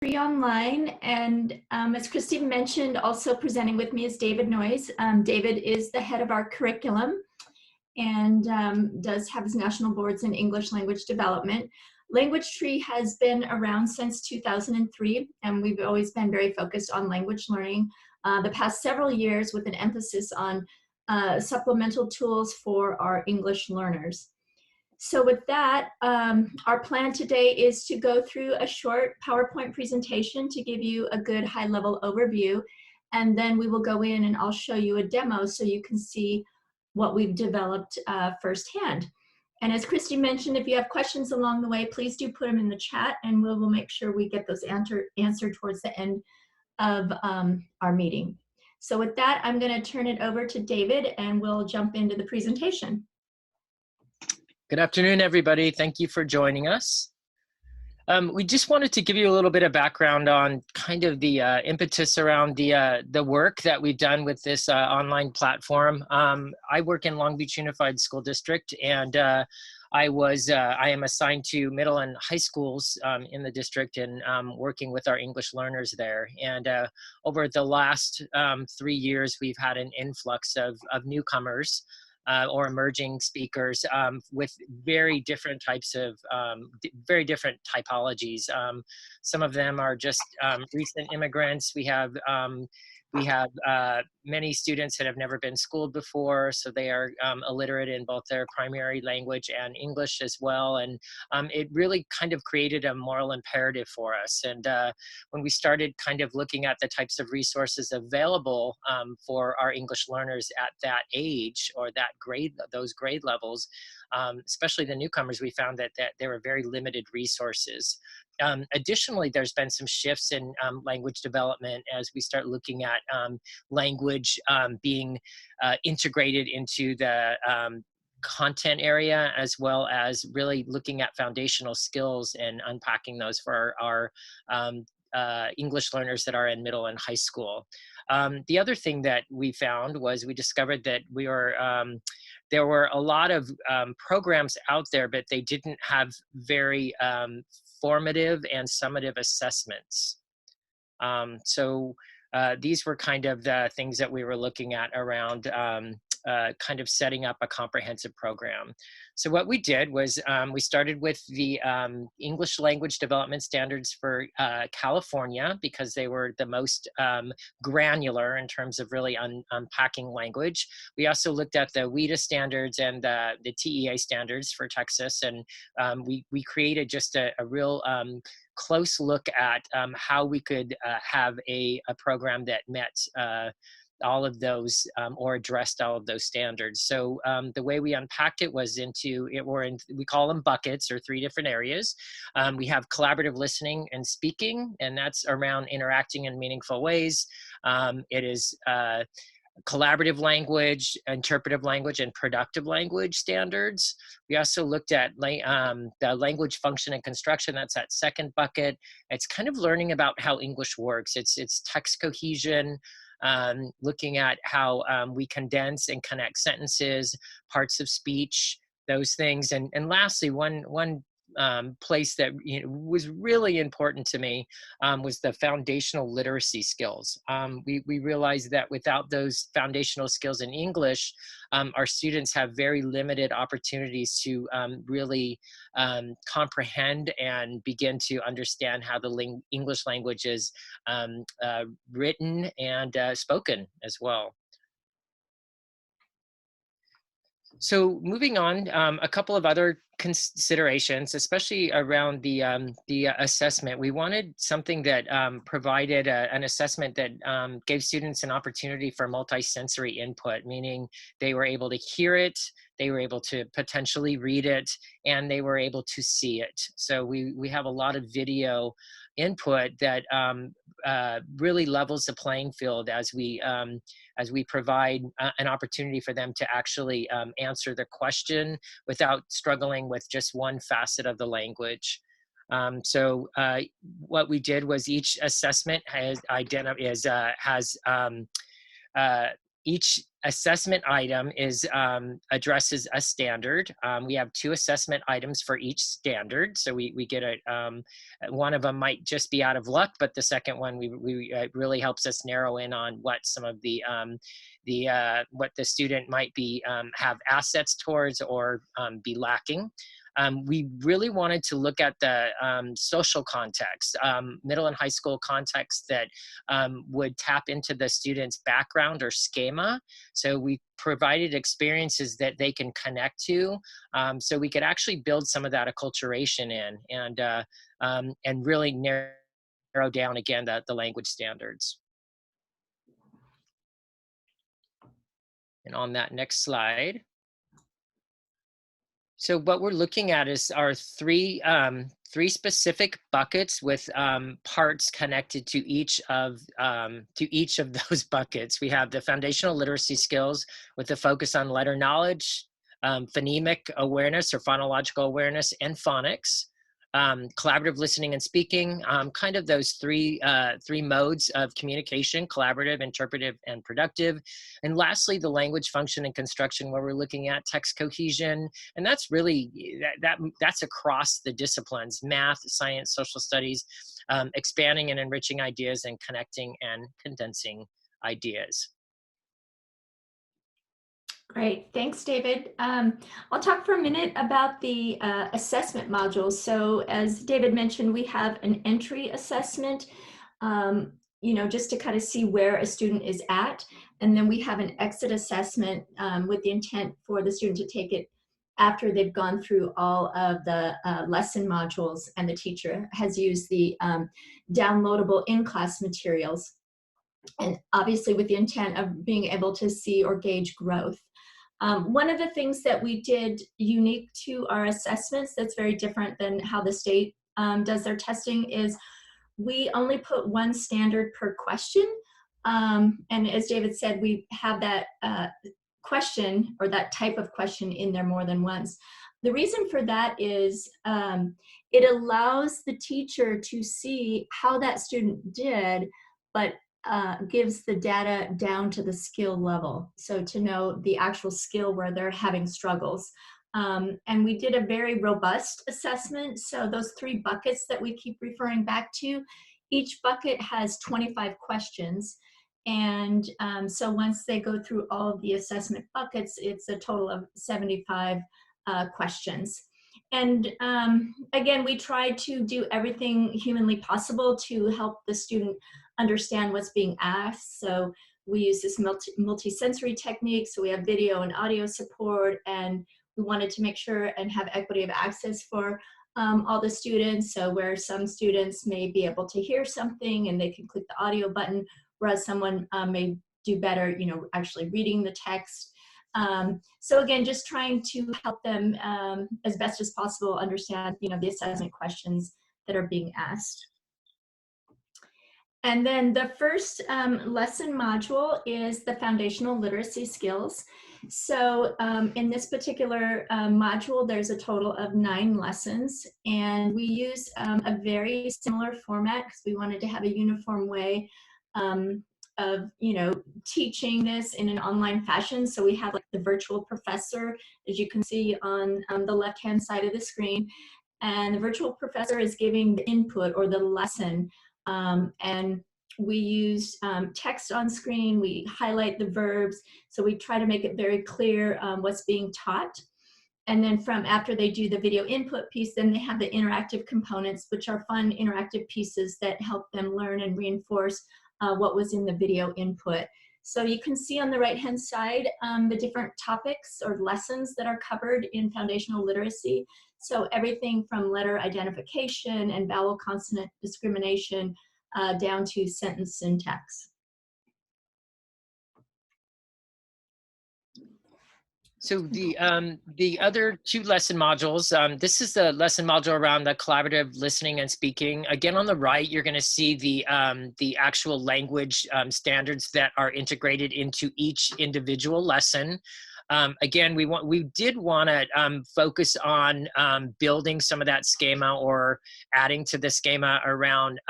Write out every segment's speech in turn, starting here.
Free online, and as Christine mentioned, also presenting with me is David Noyes. David is the head of our curriculum and does have his national boards in English language development. Language Tree has been around since 2003, and we've always been very focused on language learning the past several years with an emphasis on supplemental tools for our English learners. So with that, our plan today is to go through a short PowerPoint presentation to give you a good high-level overview, and then we will go in and I'll show you a demo so you can see what we've developed firsthand. And as Christy mentioned, if you have questions along the way, please do put them in the chat, and we will make sure we get those answered towards the end of our meeting. So with that, I'm going to turn it over to David, and we'll jump into the presentation. Good afternoon, everybody. Thank you for joining us. We just wanted to give you a little bit of background on kind of the impetus around the work that we've done with this online platform. I work in Long Beach Unified School District, and I am assigned to middle and high schools in the district, and working with our English learners there. And over the last 3 years, we've had an influx of newcomers or emerging speakers with very different types of, very different typologies. Some of them are just recent immigrants. We have many students that have never been schooled before, so they are illiterate in both their primary language and English as well. And it really kind of created a moral imperative for us. And when we started kind of looking at the types of resources available for our English learners at that age or that grade, those grade levels, especially the newcomers, we found that there were very limited resources. Additionally, there's been some shifts in language development as we start looking at language being integrated into the content area, as well as really looking at foundational skills and unpacking those for our English learners that are in middle and high school. The other thing that we found was we discovered that there were a lot of programs out there, but they didn't have very formative and summative assessments. So these were kind of the things that we were looking at around kind of setting up a comprehensive program. So what we did was we started with the English language development standards for California, because they were the most granular in terms of really unpacking language. We also looked at the WIDA standards and the TEA standards for Texas, and we created just a real close look at how we could have a program that met all of those or addressed all of those standards. So the way we unpacked it was we call them buckets, or 3 different areas. We have collaborative listening and speaking, and that's around interacting in meaningful ways. It is collaborative language, interpretive language, and productive language standards. We also looked at the language function and construction. That's that second bucket. It's kind of learning about how English works. It's text cohesion, looking at how we condense and connect sentences, parts of speech, those things. And lastly, one place that was really important to me was the foundational literacy skills. We realized that without those foundational skills in English, our students have very limited opportunities to really comprehend and begin to understand how the English language is written and spoken as well. So moving on, a couple of other considerations, especially around the assessment. We wanted something that provided an assessment that gave students an opportunity for multisensory input, meaning they were able to hear it, they were able to potentially read it, and they were able to see it. So we have a lot of video input that really levels the playing field as we provide an opportunity for them to actually answer the question without struggling with just one facet of the language. So what we did was each assessment has each assessment item is addresses a standard. We have 2 assessment items for each standard. So we get one of them might just be out of luck, but the second one really helps us narrow in on what some of what the student might be have assets towards or be lacking. We really wanted to look at the social context, middle and high school context that would tap into the student's background or schema. So we provided experiences that they can connect to, so we could actually build some of that acculturation in and really narrow down again the language standards. And on that next slide. So what we're looking at is our three specific buckets with parts connected to each of those buckets. We have the foundational literacy skills with a focus on letter knowledge, phonemic awareness or phonological awareness, and phonics. Collaborative listening and speaking, kind of those three modes of communication: collaborative, interpretive, and productive. And lastly, the language function and construction, where we're looking at text cohesion. And that's really, that's across the disciplines: math, science, social studies, expanding and enriching ideas, and connecting and condensing ideas. Great, thanks, David. I'll talk for a minute about the assessment modules. So as David mentioned, we have an entry assessment, just to kind of see where a student is at. And then we have an exit assessment with the intent for the student to take it after they've gone through all of the lesson modules and the teacher has used the downloadable in-class materials. And obviously with the intent of being able to see or gauge growth. One of the things that we did unique to our assessments that's very different than how the state does their testing is we only put 1 standard per question. And as David said, we have that question or that type of question in there more than once. The reason for that is it allows the teacher to see how that student did, but gives the data down to the skill level. So to know the actual skill where they're having struggles. And we did a very robust assessment. So those 3 buckets that we keep referring back to, each bucket has 25 questions. And so once they go through all of the assessment buckets, it's a total of 75 questions. And again, we try to do everything humanly possible to help the student understand what's being asked. So we use this multi-sensory technique. So we have video and audio support, and we wanted to make sure and have equity of access for all the students. So where some students may be able to hear something and they can click the audio button, whereas someone may do better, actually reading the text. So again, just trying to help them as best as possible understand, the assessment questions that are being asked. And then the first lesson module is the foundational literacy skills. So in this particular module, there's a total of 9 lessons, and we use a very similar format because we wanted to have a uniform way of teaching this in an online fashion. So we have like the virtual professor, as you can see on the left-hand side of the screen, and the virtual professor is giving the input or the lesson. And we use text on screen, we highlight the verbs, so we try to make it very clear what's being taught. And then from after they do the video input piece, then they have the interactive components, which are fun interactive pieces that help them learn and reinforce what was in the video input. So you can see on the right-hand side the different topics or lessons that are covered in foundational literacy. So everything from letter identification and vowel consonant discrimination down to sentence syntax. So the other 2 lesson modules, this is the lesson module around the collaborative listening and speaking. Again, on the right, you're going to see the actual language standards that are integrated into each individual lesson. again, we did want to focus on building some of that schema or adding to the schema around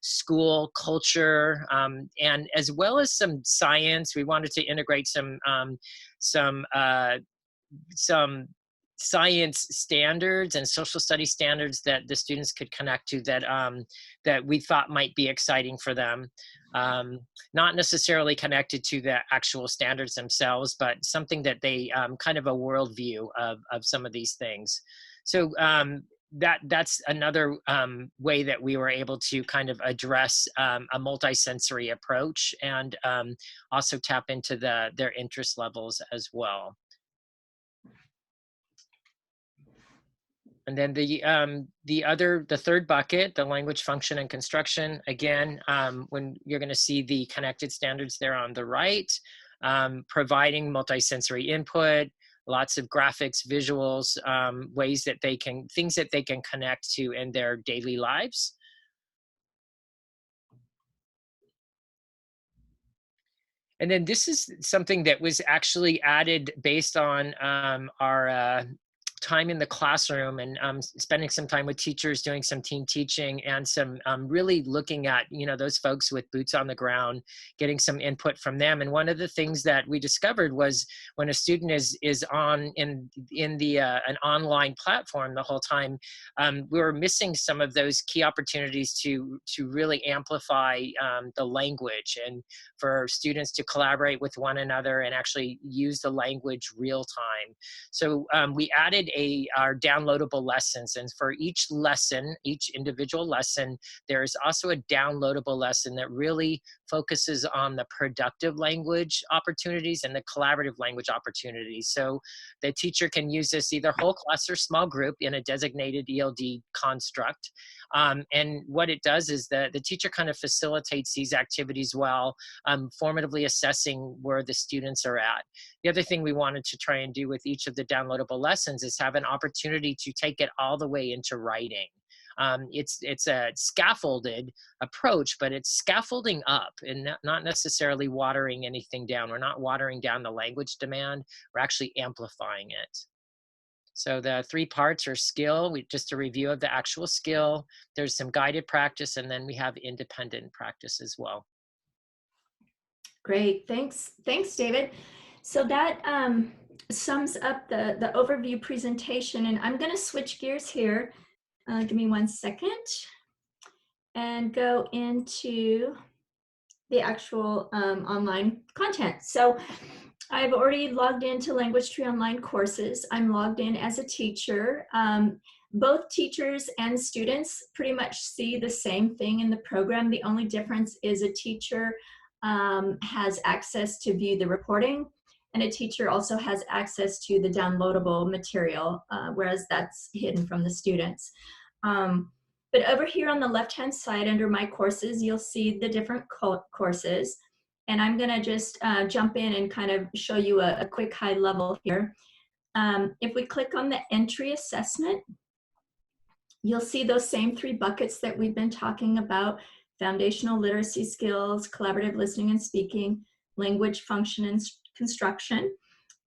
school culture, and as well as some science. We wanted to integrate some science standards and social studies standards that the students could connect to, that that we thought might be exciting for them. Not necessarily connected to the actual standards themselves, but something that they kind of a worldview of some of these things. So that's another way that we were able to kind of address a multisensory approach, and also tap into their interest levels as well. And then the third bucket, the language function and construction, again, when you're going to see the connected standards there on the right, providing multisensory input, lots of graphics, visuals, things that they can connect to in their daily lives. And then this is something that was actually added based on our time in the classroom, and spending some time with teachers, doing some team teaching, and some really looking at, those folks with boots on the ground, getting some input from them. And one of the things that we discovered was when a student is on in an online platform the whole time, we were missing some of those key opportunities to really amplify the language, and for students to collaborate with one another and actually use the language real time. So we added our downloadable lessons, and for each lesson, each individual lesson, there's also a downloadable lesson that really focuses on the productive language opportunities and the collaborative language opportunities. So the teacher can use this either whole class or small group in a designated ELD construct. And what it does is the teacher kind of facilitates these activities while formatively assessing where the students are at. The other thing we wanted to try and do with each of the downloadable lessons is have an opportunity to take it all the way into writing. It's a scaffolded approach, but it's scaffolding up and not necessarily watering anything down. We're not watering down the language demand, we're actually amplifying it. So the 3 parts are skill, just a review of the actual skill. There's some guided practice, and then we have independent practice as well. Great, thanks, David. So that sums up the overview presentation, and I'm going to switch gears here. Give me 1 second and go into the actual online content. So I've already logged into Language Tree Online courses. I'm logged in as a teacher. Both teachers and students pretty much see the same thing in the program. The only difference is a teacher has access to view the reporting, and a teacher also has access to the downloadable material, whereas that's hidden from the students. But over here on the left-hand side under my courses, you'll see the different courses. And I'm gonna just jump in and kind of show you a quick high level here. If we click on the entry assessment, you'll see those same 3 buckets that we've been talking about: foundational literacy skills, collaborative listening and speaking, language function and construction.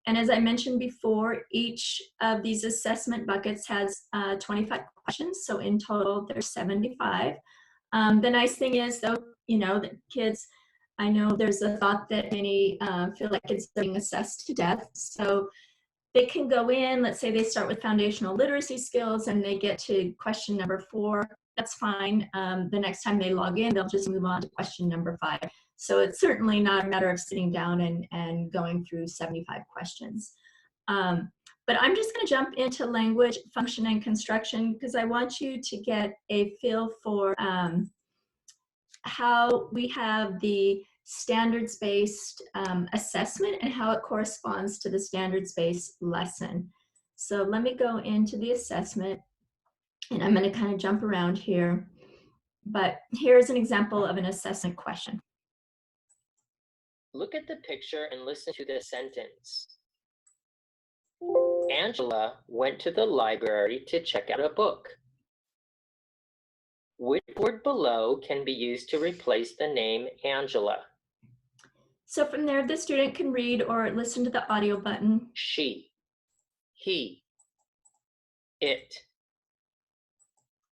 And as I mentioned before, each of these assessment buckets has 25 questions. So in total, there's 75. The nice thing is, though, that kids, I know there's a thought that many feel like kids are being assessed to death. So they can go in, let's say they start with foundational literacy skills and they get to question number 4. That's fine. The next time they log in, they'll just move on to question number 5. So it's certainly not a matter of sitting down and going through 75 questions. But I'm just going to jump into language function and construction because I want you to get a feel for how we have the standards-based assessment and how it corresponds to the standards-based lesson. So let me go into the assessment, and I'm going to kind of jump around here. But here's an example of an assessment question. Look at the picture and listen to the sentence. Angela went to the library to check out a book. Which word below can be used to replace the name Angela? So from there, the student can read or listen to the audio button. She, he, it,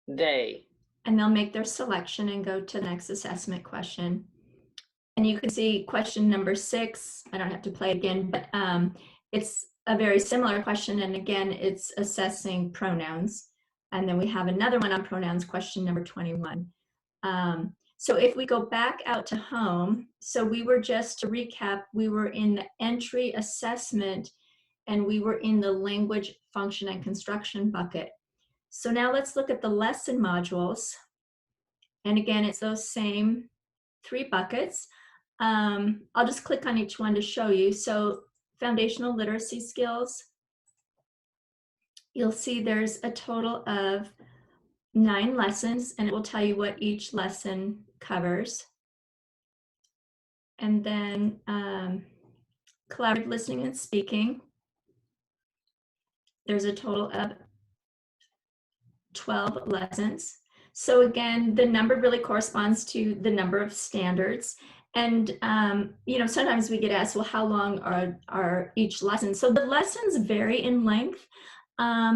they. And they'll make their selection and go to the next assessment question. And you can see question number 6. I don't have to play it again, but it's a very similar question. And again, it's assessing pronouns. And then we have another one on pronouns, question number 21. So if we go back out to home, so we were, just to recap, we were in the entry assessment and we were in the language function and construction bucket. So now let's look at the lesson modules. And again, it's those same 3 buckets. I'll just click on each one to show you. So foundational literacy skills, you'll see there's a total of 9 lessons, and it will tell you what each lesson covers. And then collaborative listening and speaking, there's a total of 12 lessons. So again, the number really corresponds to the number of standards. And you know, sometimes we get asked, well, how long are each lesson? So the lessons vary in length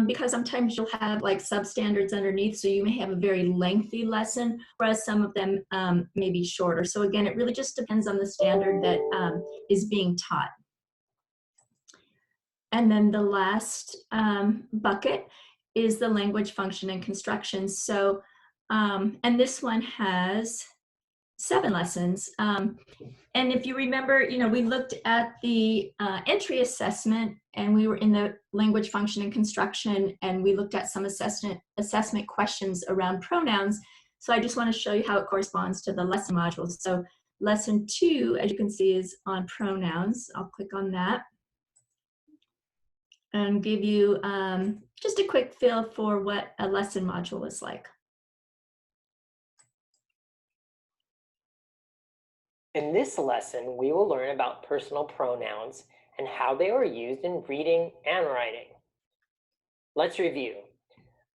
because sometimes you'll have like substandards underneath, so you may have a very lengthy lesson, whereas some of them may be shorter. So again, it really just depends on the standard that is being taught. And then the last bucket is the language function and construction. So, and this one has 7 lessons. And if you remember, you know, we looked at the entry assessment and we were in the language function and construction, and we looked at some assessment questions around pronouns. So I just want to show you how it corresponds to the lesson modules. So lesson 2, as you can see, is on pronouns. I'll click on that and give you just a quick feel for what a lesson module is like. In this lesson, we will learn about personal pronouns and how they are used in reading and writing. Let's review.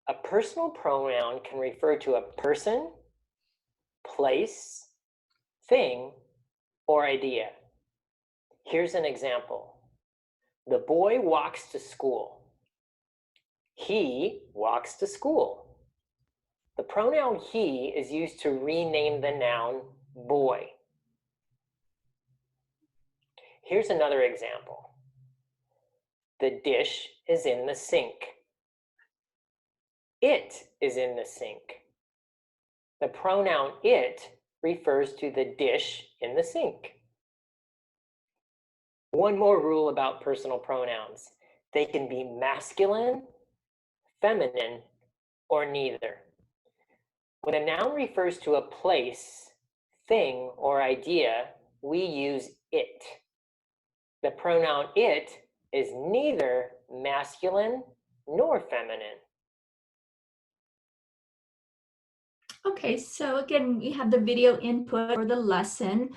A personal pronoun can refer to a person, place, thing, or idea. Here's an example. The boy walks to school. He walks to school. The pronoun he is used to rename the noun boy. Here's another example. The dish is in the sink. It is in the sink. The pronoun it refers to the dish in the sink. One more rule about personal pronouns. They can be masculine, feminine, or neither. When a noun refers to a place, thing, or idea, we use it. The pronoun it is neither masculine nor feminine. Okay, so again, we have the video input for the lesson,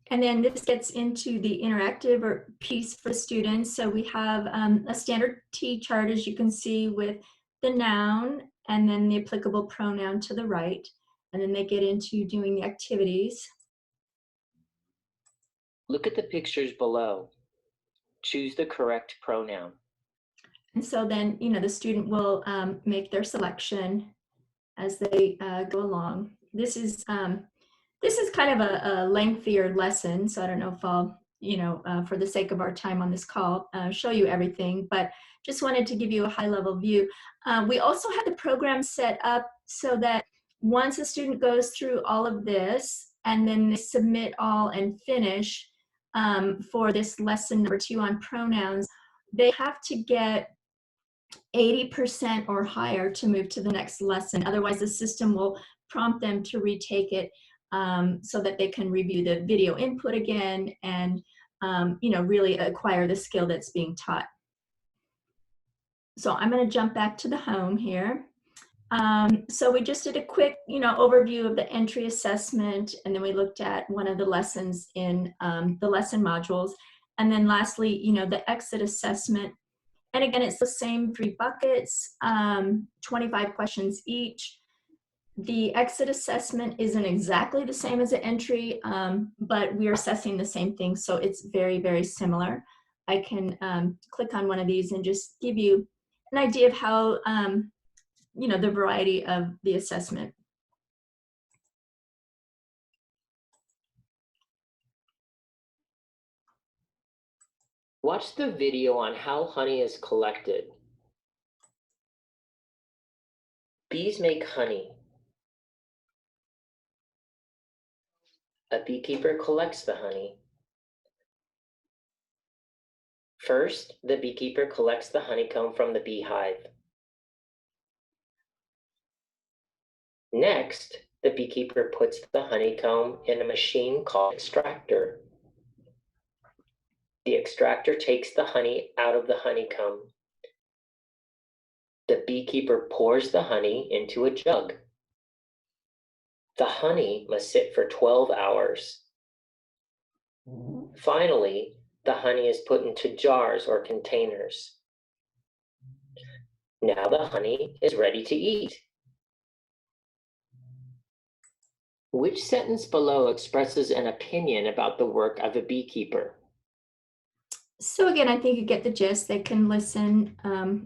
and then this gets into the interactive or piece for students. So we have a standard T chart, as you can see, with the noun and then the applicable pronoun to the right, and then they get into doing the activities. Look at the pictures below. Choose the correct pronoun. And so then, you know, the student will make their selection as they go along. This is kind of a lengthier lesson, so I don't know if I'll, you know, for the sake of our time on this call, show you everything, but just wanted to give you a high-level view. We also had the program set up so that once a student goes through all of this and then they submit all and finish for this lesson number 2 on pronouns, they have to get 80% or higher to move to the next lesson. Otherwise, the system will prompt them to retake it so that they can review the video input again and you know, really acquire the skill that's being taught. So I'm going to jump back to the home here. So we just did a quick, you know, overview of the entry assessment, and then we looked at one of the lessons in the lesson modules, and then lastly, you know, the exit assessment. And again, it's the same 3 buckets, 25 questions each. The exit assessment isn't exactly the same as an entry, but we are assessing the same thing, so it's very, very similar. I can click on one of these and just give you an idea of how, the variety of the assessment. Watch the video on how honey is collected. Bees make honey. A beekeeper collects the honey. First, the beekeeper collects the honeycomb from the beehive. Next, the beekeeper puts the honeycomb in a machine called extractor. The extractor takes the honey out of the honeycomb. The beekeeper pours the honey into a jug. The honey must sit for 12 hours. Finally, the honey is put into jars or containers. Now the honey is ready to eat. Which sentence below expresses an opinion about the work of a beekeeper? So again, I think you get the gist. They can listen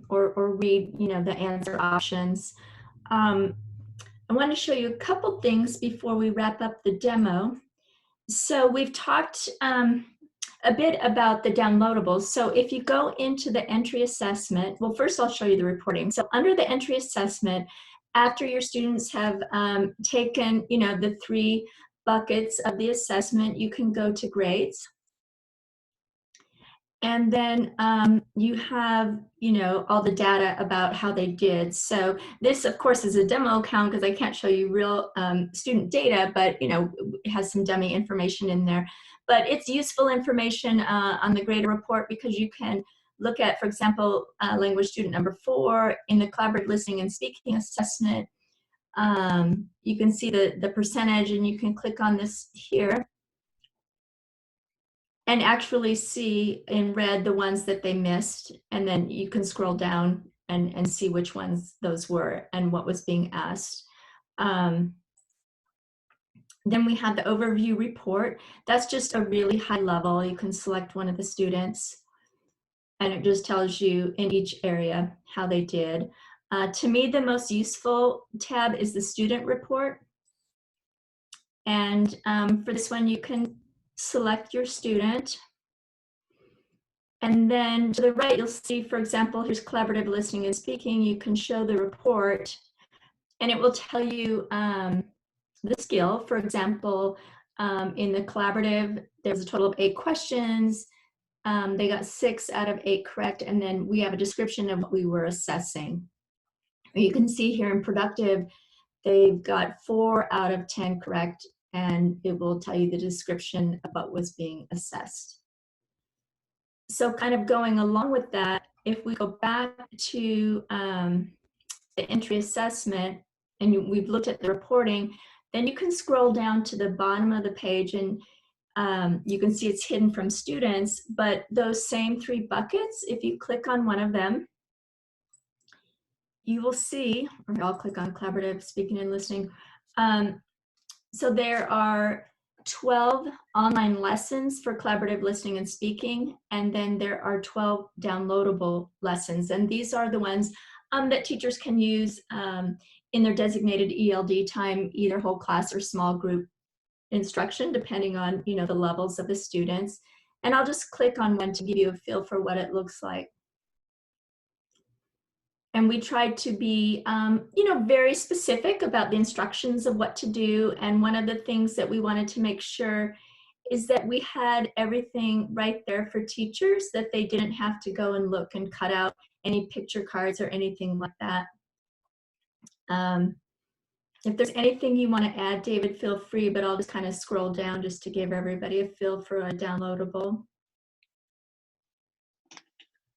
or read, the answer options. I want to show you a couple things before we wrap up the demo. So we've talked a bit about the downloadables. So if you go into the entry assessment, well, first I'll show you the reporting. So under the entry assessment, after your students have taken, the 3 buckets of the assessment, you can go to grades. And then you have, all the data about how they did. So this, of course, is a demo account because I can't show you real student data, but, it has some dummy information in there. But it's useful information on the grader report because you can look at, for example, language student number 4 in the collaborative listening and speaking assessment. You can see the percentage, and you can click on this here and actually see in red the ones that they missed, and then you can scroll down and see which ones those were and what was being asked. Then we have the overview report. That's just a really high level. You can select one of the students, and it just tells you in each area how they did. To me, the most useful tab is the student report. And for this one, you can select your student. And then to the right, you'll see, for example, here's collaborative listening and speaking. You can show the report, and it will tell you the skill. For example, in the collaborative, there's a total of 8 questions. They got 6 out of 8 correct, and then we have a description of what we were assessing. You can see here in productive, they've got 4 out of 10 correct, and it will tell you the description of what was being assessed. So kind of going along with that, if we go back to the entry assessment and we've looked at the reporting, then you can scroll down to the bottom of the page and you can see it's hidden from students, but those same 3 buckets, if you click on one of them, you will see, or I'll click on collaborative speaking and listening. So there are 12 online lessons for collaborative listening and speaking, and then there are 12 downloadable lessons, and these are the ones that teachers can use in their designated ELD time, either whole class or small group instruction, depending on the levels of the students. And I'll just click on one to give you a feel for what it looks like. And we tried to be, very specific about the instructions of what to do. And one of the things that we wanted to make sure is that we had everything right there for teachers, that they didn't have to go and look and cut out any picture cards or anything like that. If there's anything you want to add, David, feel free, but I'll just kind of scroll down just to give everybody a feel for a downloadable.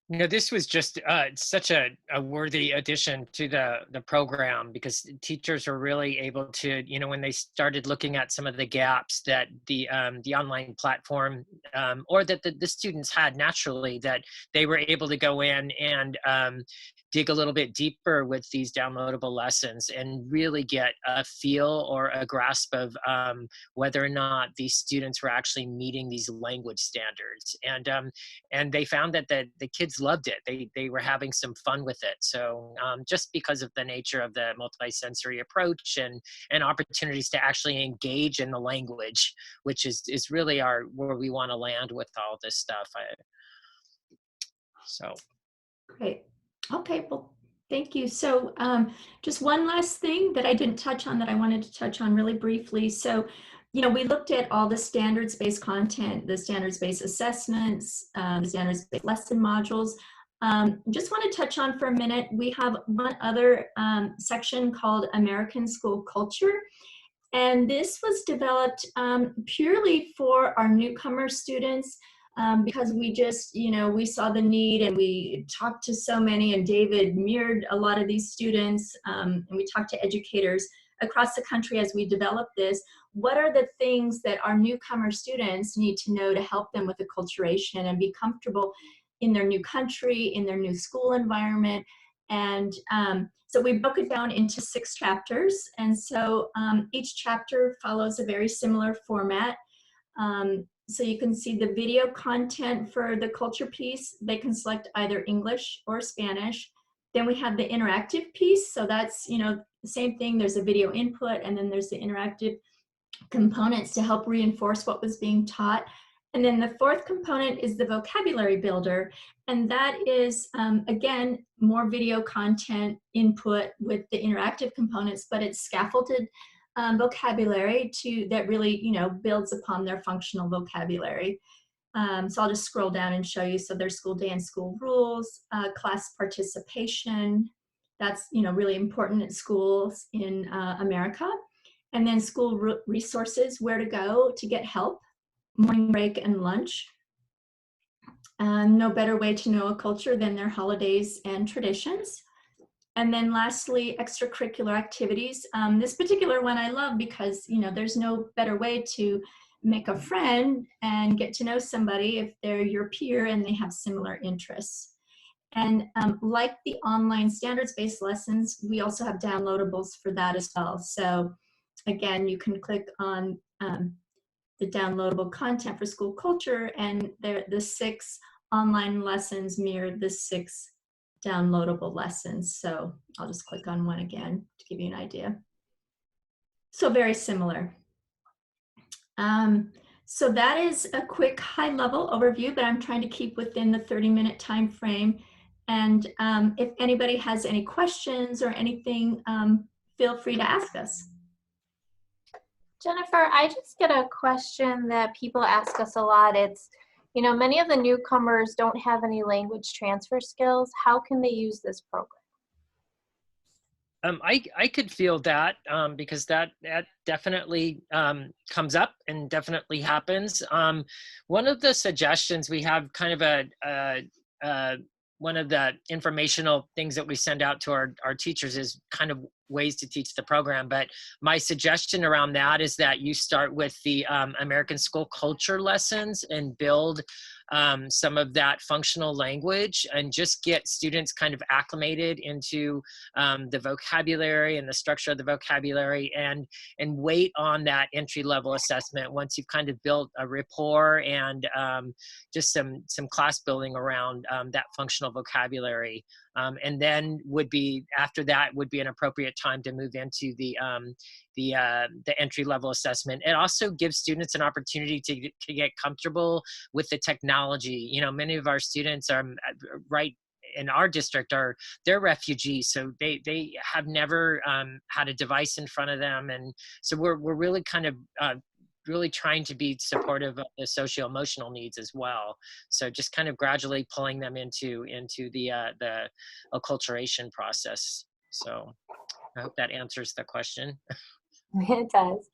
You know, this was just such a worthy addition to the program, because teachers were really able to, you know, when they started looking at some of the gaps that the online platform or that the students had naturally, that they were able to go in and dig a little bit deeper with these downloadable lessons and really get a feel or a grasp of whether or not these students were actually meeting these language standards. And they found that the kids loved it. They were having some fun with it. So just because of the nature of the multisensory approach and opportunities to actually engage in the language, which is really where we want to land with all this stuff. So. Great. Okay, well, thank you. So just one last thing that I didn't touch on that I wanted to touch on really briefly. So, you know, we looked at all the standards-based content, the standards-based assessments, the standards-based lesson modules. Just want to touch on for a minute, we have one other section called American School Culture. And this was developed purely for our newcomer students, because we just, you know, we saw the need and we talked to so many, and David mirrored a lot of these students, and we talked to educators across the country as we developed this. What are the things that our newcomer students need to know to help them with acculturation and be comfortable in their new country, in their new school environment? And so we broke it down into 6 chapters. And so each chapter follows a very similar format. So you can see the video content for the culture piece. They can select either English or Spanish. Then we have the interactive piece. So that's, you know, the same thing. There's a video input, and then there's the interactive components to help reinforce what was being taught. And then the 4th component is the vocabulary builder. And that is, again, more video content input with the interactive components, but it's scaffolded vocabulary that really, you know, builds upon their functional vocabulary. So I'll just scroll down and show you. So there's school day and school rules, class participation. That's, you know, really important at schools in America. And then school resources, where to go to get help, morning break and lunch. No better way to know a culture than their holidays and traditions. And then lastly, extracurricular activities. This particular one I love because, you know, there's no better way to make a friend and get to know somebody if they're your peer and they have similar interests. And like the online standards-based lessons, we also have downloadables for that as well. So again, you can click on the downloadable content for school culture, and the 6 online lessons mirror the 6 downloadable lessons. So I'll just click on one again to give you an idea. So very similar. So that is a quick high-level overview, but I'm trying to keep within the 30-minute time frame. And if anybody has any questions or anything, feel free to ask us. Jennifer, I just get a question that people ask us a lot. It's, you know, many of the newcomers don't have any language transfer skills. How can they use this program? I could feel that because that definitely comes up and definitely happens. One of the suggestions we have, kind of one of the informational things that we send out to our teachers, is kind of ways to teach the program. But my suggestion around that is that you start with the American School Culture lessons and build some of that functional language, and just get students kind of acclimated into the vocabulary and the structure of the vocabulary, and wait on that entry-level assessment once you've kind of built a rapport and just some class building around that functional vocabulary. And then after that would be an appropriate time to move into the entry-level assessment. It also gives students an opportunity to get comfortable with the technology. You know, many of our students are right in our district they're refugees, so they have never had a device in front of them, and so we're really kind of really trying to be supportive of the socio-emotional needs as well. So just kind of gradually pulling them into the acculturation process. So I hope that answers the question. It does.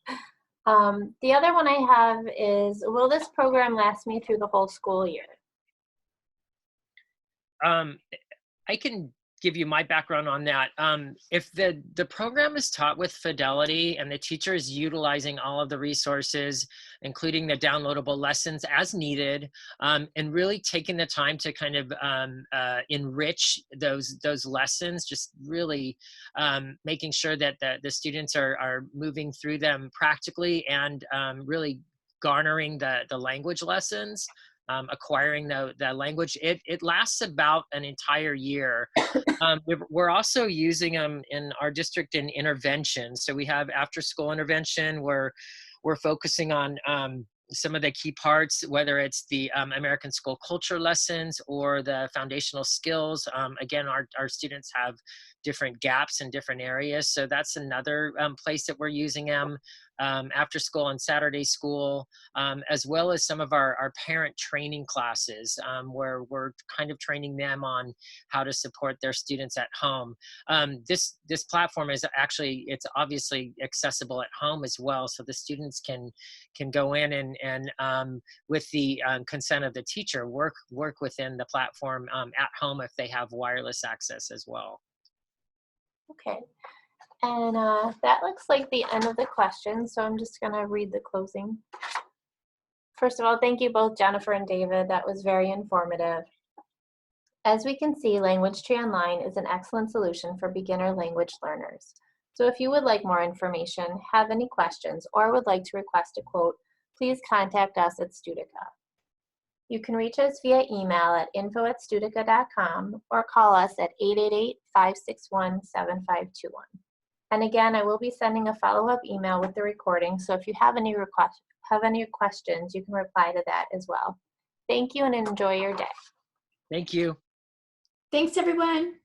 The other one I have is, will this program last me through the whole school year? I can give you my background on that. If the program is taught with fidelity and the teacher is utilizing all of the resources, including the downloadable lessons as needed, and really taking the time to kind of enrich those lessons, just really making sure that the students are moving through them practically and really garnering the language lessons. Acquiring the language, it lasts about an entire year. We're also using them in our district in intervention. So we have after school intervention where we're focusing on some of the key parts, whether it's the American school culture lessons or the foundational skills. Again, our students have different gaps in different areas. So that's another place that we're using them. After school and Saturday school, as well as some of our parent training classes where we're kind of training them on how to support their students at home. This platform is actually, it's obviously accessible at home as well, so the students can go in and with the consent of the teacher, work within the platform at home if they have wireless access as well. Okay. And that looks like the end of the questions, so I'm just going to read the closing. First of all, thank you both, Jennifer and David. That was very informative. As we can see, Language Tree Online is an excellent solution for beginner language learners. So if you would like more information, have any questions, or would like to request a quote, please contact us at Studica. You can reach us via email at info@studica.com or call us at 888-561-7521. And again, I will be sending a follow-up email with the recording, so if you have any questions, you can reply to that as well. Thank you and enjoy your day. Thank you. Thanks, everyone.